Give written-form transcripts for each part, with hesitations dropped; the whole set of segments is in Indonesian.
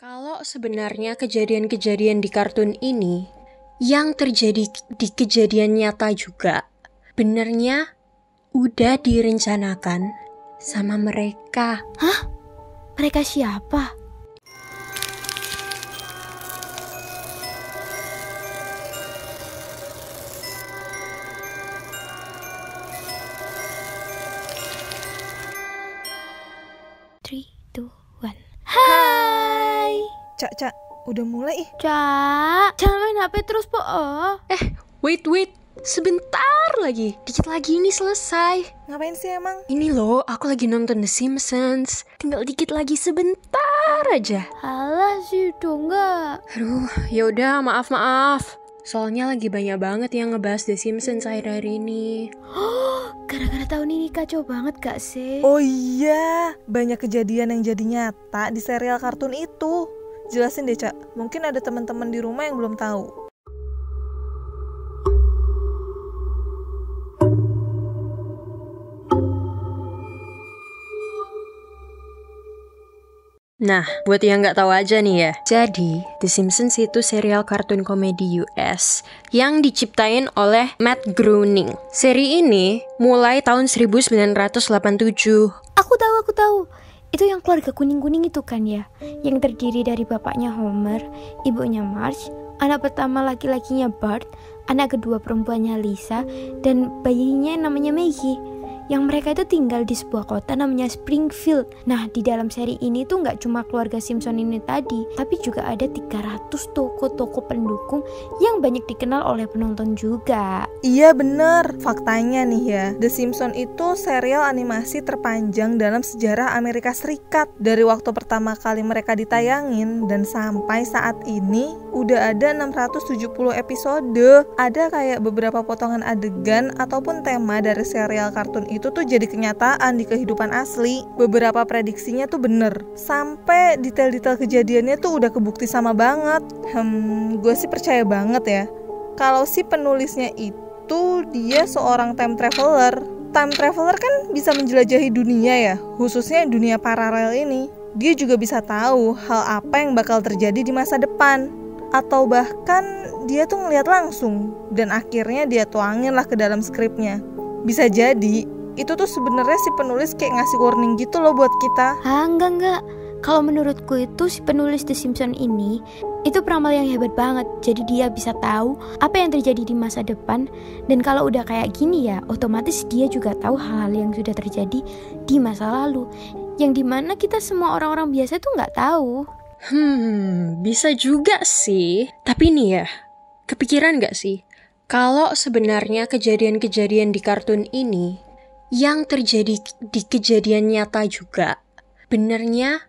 Kalau sebenarnya kejadian-kejadian di kartun ini yang terjadi di kejadian nyata juga, benernya udah direncanakan sama mereka. Hah? Mereka siapa? Three, two, one. Hai. Cak, udah mulai ih. Cak, jangan main HP terus, Po. Wait, sebentar lagi, dikit lagi ini selesai. Ngapain sih emang? Ini loh, aku lagi nonton The Simpsons. Tinggal dikit lagi, sebentar aja. Alah sih, udah enggak. Aduh, yaudah maaf. Soalnya lagi banyak banget yang ngebahas The Simpsons akhir-akhir ini. Gara-gara tahun ini kacau banget gak sih? Oh iya, banyak kejadian yang jadi nyata di serial kartun itu. Jelasin deh, Cak. Mungkin ada teman-teman di rumah yang belum tahu. Nah, buat yang nggak tahu aja nih ya. Jadi, The Simpsons itu serial kartun komedi US yang diciptain oleh Matt Groening. Seri ini mulai tahun 1987. Aku tahu. Itu yang keluarga kuning-kuning itu kan ya? Yang terdiri dari bapaknya Homer, ibunya Marge, anak pertama laki-lakinya Bart, anak kedua perempuannya Lisa, dan bayinya namanya Maggie. Yang mereka itu tinggal di sebuah kota namanya Springfield. Nah, di dalam seri ini tuh nggak cuma keluarga Simpson ini tadi, tapi juga ada 300 toko-toko pendukung yang banyak dikenal oleh penonton juga. Iya bener, faktanya nih ya, The Simpsons itu serial animasi terpanjang dalam sejarah Amerika Serikat. Dari waktu pertama kali mereka ditayangin dan sampai saat ini udah ada 670 episode. Ada kayak beberapa potongan adegan ataupun tema dari serial kartun itu tuh jadi kenyataan di kehidupan asli. Beberapa prediksinya tuh bener, sampai detail-detail kejadiannya tuh udah kebukti sama banget. Gue sih percaya banget ya kalau si penulisnya itu dia seorang time traveler. Time traveler kan bisa menjelajahi dunia ya, khususnya dunia paralel ini. Dia juga bisa tahu hal apa yang bakal terjadi di masa depan, atau bahkan dia tuh ngeliat langsung dan akhirnya dia tuangin lah ke dalam skripnya. Bisa jadi itu tuh sebenarnya si penulis kayak ngasih warning gitu loh buat kita. Enggak. Kalau menurutku itu si penulis The Simpsons ini itu peramal yang hebat banget. Jadi dia bisa tahu apa yang terjadi di masa depan. Dan kalau udah kayak gini ya, otomatis dia juga tahu hal-hal yang sudah terjadi di masa lalu, yang dimana kita semua orang-orang biasa tuh nggak tahu. Bisa juga sih. Tapi nih ya, kepikiran gak sih kalau sebenarnya kejadian-kejadian di kartun ini yang terjadi di kejadian nyata juga, benernya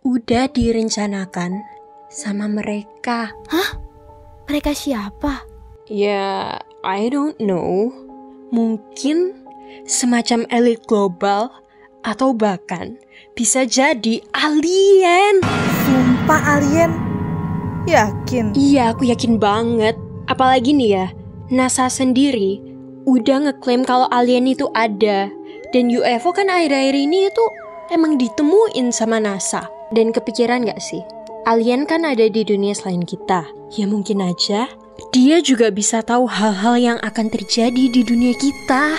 udah direncanakan sama mereka. Hah? Mereka siapa? Ya, I don't know. Mungkin semacam elit global atau bahkan bisa jadi alien. Sumpah alien? Yakin? Iya, aku yakin banget. Apalagi nih ya, NASA sendiri udah ngeklaim kalau alien itu ada. Dan UFO kan akhir-akhir ini itu emang ditemuin sama NASA. Dan kepikiran gak sih? Alien kan ada di dunia selain kita. Ya mungkin aja dia juga bisa tahu hal-hal yang akan terjadi di dunia kita.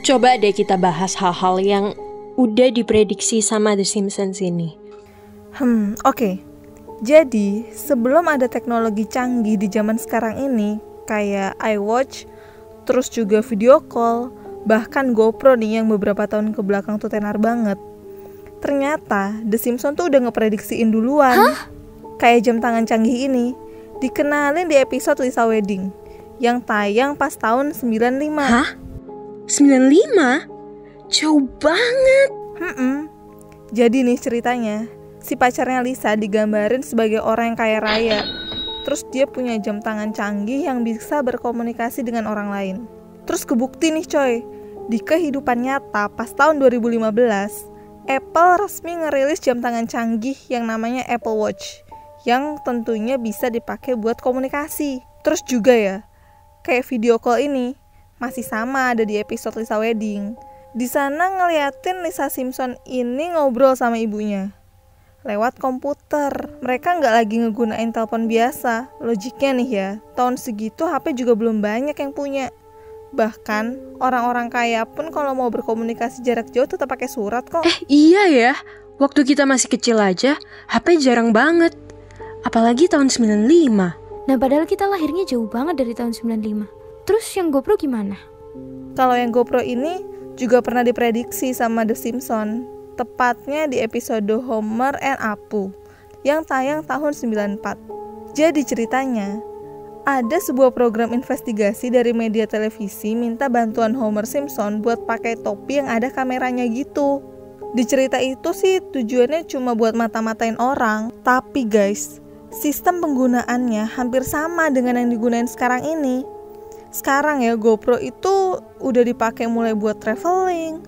Coba deh kita bahas hal-hal yang udah diprediksi sama The Simpsons ini. Oke. Jadi, sebelum ada teknologi canggih di zaman sekarang ini, kayak iWatch, terus juga video call, bahkan GoPro nih yang beberapa tahun ke belakang tuh tenar banget. Ternyata The Simpsons tuh udah ngeprediksiin duluan. Hah? Kayak jam tangan canggih ini dikenalin di episode Lisa Wedding yang tayang pas tahun 95. Hah? 95? Jauh banget. Jadi nih ceritanya, si pacarnya Lisa digambarin sebagai orang yang kaya raya. Terus dia punya jam tangan canggih yang bisa berkomunikasi dengan orang lain. Terus kebukti nih coy, di kehidupan nyata pas tahun 2015, Apple resmi ngerilis jam tangan canggih yang namanya Apple Watch, yang tentunya bisa dipakai buat komunikasi. Terus juga ya, kayak video call ini masih sama ada di episode Lisa Wedding. Di sana ngeliatin Lisa Simpson ini ngobrol sama ibunya. lewat komputer. Mereka nggak lagi ngegunain telepon biasa. Logiknya nih ya, tahun segitu HP juga belum banyak yang punya. Bahkan orang-orang kaya pun kalau mau berkomunikasi jarak jauh tetap pakai surat kok. Iya ya, waktu kita masih kecil aja, HP jarang banget. Apalagi tahun 95. Nah padahal kita lahirnya jauh banget dari tahun 95. Terus yang GoPro gimana? Kalau yang GoPro ini juga pernah diprediksi sama The Simpsons, tepatnya di episode Homer and Apu yang tayang tahun 94. Jadi ceritanya, ada sebuah program investigasi dari media televisi minta bantuan Homer Simpson buat pakai topi yang ada kameranya gitu. Di cerita itu sih tujuannya cuma buat mata-matain orang, tapi guys, sistem penggunaannya hampir sama dengan yang digunain sekarang ini. Sekarang ya GoPro itu udah dipakai mulai buat traveling,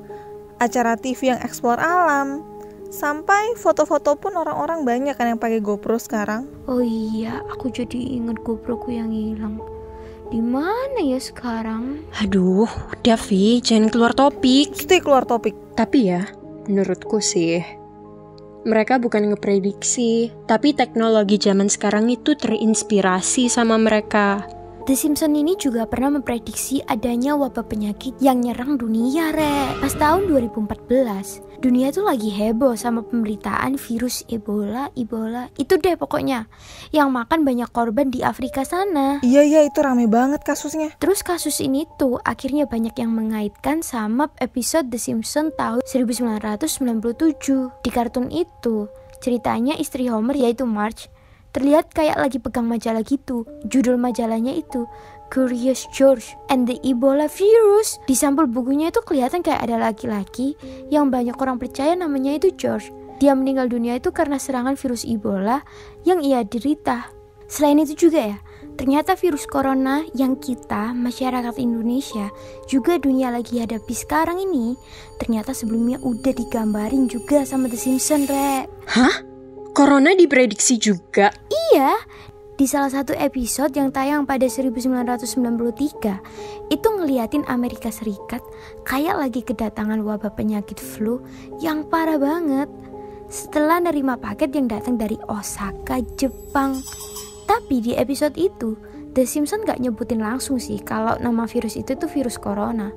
acara TV yang explore alam, sampai foto-foto pun orang-orang banyak kan yang pakai GoPro sekarang. Oh iya, aku jadi inget GoPro ku yang hilang. Di mana ya sekarang? Aduh, udah Vi, jangan keluar topik. Mesti keluar topik. Tapi ya, menurutku sih, mereka bukan ngeprediksi, tapi teknologi zaman sekarang itu terinspirasi sama mereka. The Simpsons ini juga pernah memprediksi adanya wabah penyakit yang nyerang dunia, Re. Pas tahun 2014, dunia tuh lagi heboh sama pemberitaan virus Ebola. Itu deh pokoknya, yang makan banyak korban di Afrika sana. Iya, itu rame banget kasusnya. Terus kasus ini tuh akhirnya banyak yang mengaitkan sama episode The Simpsons tahun 1997. Di kartun itu, ceritanya istri Homer yaitu Marge terlihat kayak lagi pegang majalah gitu. Judul majalahnya itu Curious George and the Ebola Virus. Di sampul bukunya itu kelihatan kayak ada laki-laki yang banyak orang percaya namanya itu George. Dia meninggal dunia itu karena serangan virus Ebola yang ia derita. Selain itu juga ya, ternyata virus corona yang kita, masyarakat Indonesia, juga dunia lagi hadapi sekarang ini, ternyata sebelumnya udah digambarin juga sama The Simpsons, Re. Hah? Corona diprediksi juga? Iya, di salah satu episode yang tayang pada 1993, itu ngeliatin Amerika Serikat kayak lagi kedatangan wabah penyakit flu yang parah banget setelah nerima paket yang datang dari Osaka, Jepang. Tapi di episode itu, The Simpsons gak nyebutin langsung sih kalau nama virus itu tuh virus corona.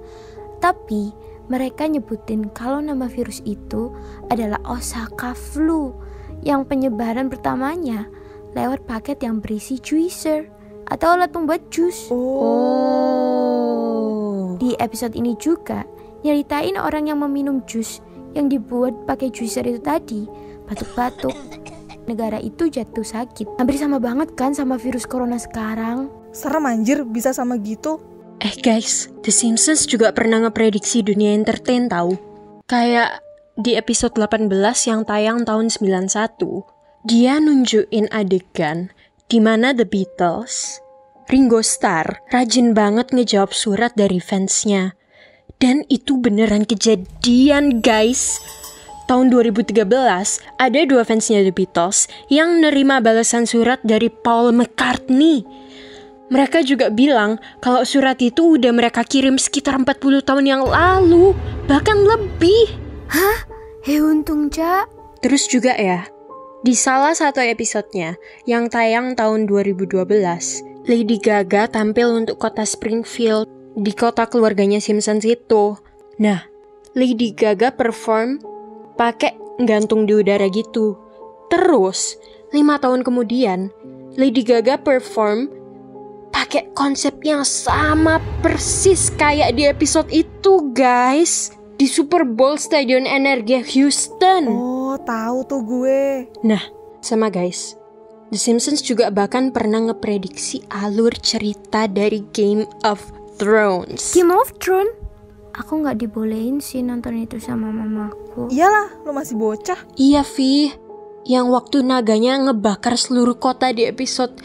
Tapi mereka nyebutin kalau nama virus itu adalah Osaka flu, yang penyebaran pertamanya lewat paket yang berisi juicer atau alat pembuat jus. Di episode ini juga nyeritain orang yang meminum jus yang dibuat pakai juicer itu tadi batuk-batuk. Negara itu jatuh sakit. Hampir sama banget kan sama virus corona sekarang. Serem anjir bisa sama gitu. Guys, The Simpsons juga pernah ngeprediksi dunia entertain tahu. Kayak di episode 18 yang tayang tahun 91, dia nunjukin adegan di mana The Beatles, Ringo Starr, rajin banget ngejawab surat dari fansnya. Dan itu beneran kejadian, guys. Tahun 2013, ada 2 fansnya The Beatles yang nerima balasan surat dari Paul McCartney. Mereka juga bilang kalau surat itu udah mereka kirim sekitar 40 tahun yang lalu, bahkan lebih. Hah? Untung, Cak. Terus juga ya, di salah satu episodenya yang tayang tahun 2012, Lady Gaga tampil untuk kota Springfield di kota keluarganya Simpsons itu. Nah, Lady Gaga perform pakai gantung di udara gitu. Terus, 5 tahun kemudian, Lady Gaga perform pakai konsep yang sama persis kayak di episode itu, guys. Di Super Bowl Stadion Energia Houston. Oh, tahu tuh gue. Nah, sama guys, The Simpsons juga bahkan pernah ngeprediksi alur cerita dari Game of Thrones. Game of Thrones? Aku gak dibolehin sih nonton itu sama mamaku. Iyalah, lu masih bocah. Iya, Vi. Yang waktu naganya ngebakar seluruh kota di episode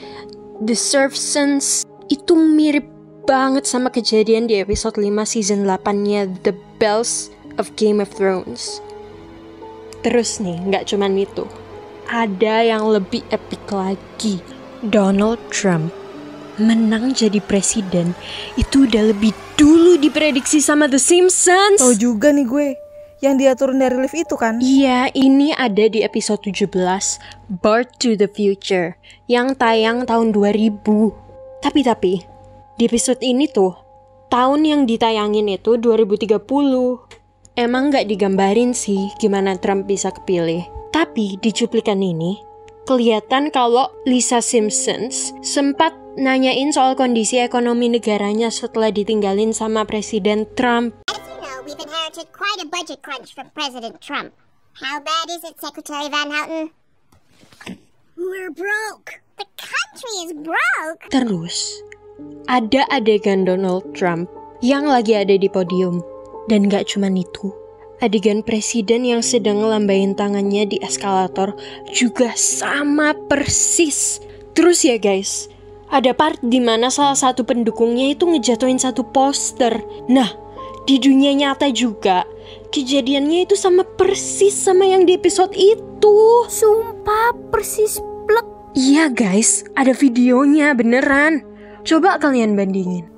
The Servants itu mirip banget sama kejadian di episode 5 season 8-nya The Bells of Game of Thrones. Terus nih, gak cuman itu, ada yang lebih epic lagi. Donald Trump menang jadi presiden itu udah lebih dulu diprediksi sama The Simpsons. Tahu juga nih gue, yang dia turun dari lift itu kan? Iya, ini ada di episode 17, Bird to the Future, yang tayang tahun 2000. Tapi, di episode ini tuh, tahun yang ditayangin itu 2030. Emang gak digambarin sih gimana Trump bisa kepilih. Tapi di cuplikan ini, kelihatan kalau Lisa Simpson sempat nanyain soal kondisi ekonomi negaranya setelah ditinggalin sama Presiden Trump. We've inherited quite a budget crunch from President Trump. How bad is it, Secretary Van Houten? We're broke. The country is broke. Terus, ada adegan Donald Trump yang lagi ada di podium. Dan gak cuman itu, adegan presiden yang sedang ngelambain tangannya di eskalator juga sama persis. Terus ya guys, ada part dimana salah satu pendukungnya itu ngejatuhin satu poster. Nah, di dunia nyata juga, kejadiannya itu sama persis sama yang di episode itu. Sumpah persis plek. Iya guys, ada videonya beneran. Coba kalian bandingin.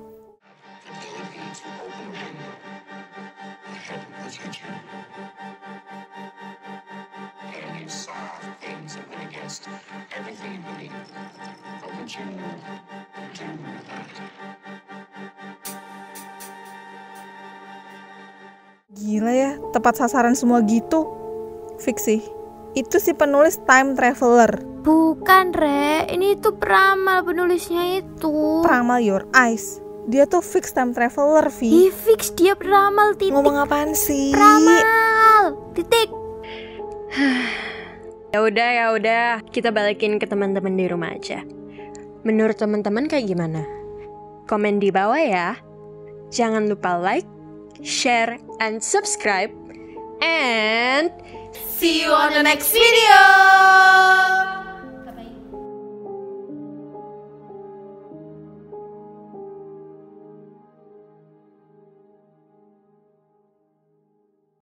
Gila ya, tepat sasaran semua gitu. Fix sih. Itu si penulis time traveler. Bukan Re, ini tuh peramal penulisnya itu. Peramal your eyes. Dia tuh fix time traveler, Vi. Ih, fix dia peramal titik. Ngomong apaan sih? Peramal titik. Ya udah, kita balikin ke teman-teman di rumah aja. Menurut teman-teman kayak gimana? Komen di bawah ya. Jangan lupa like, share, and subscribe. And See you on the next video.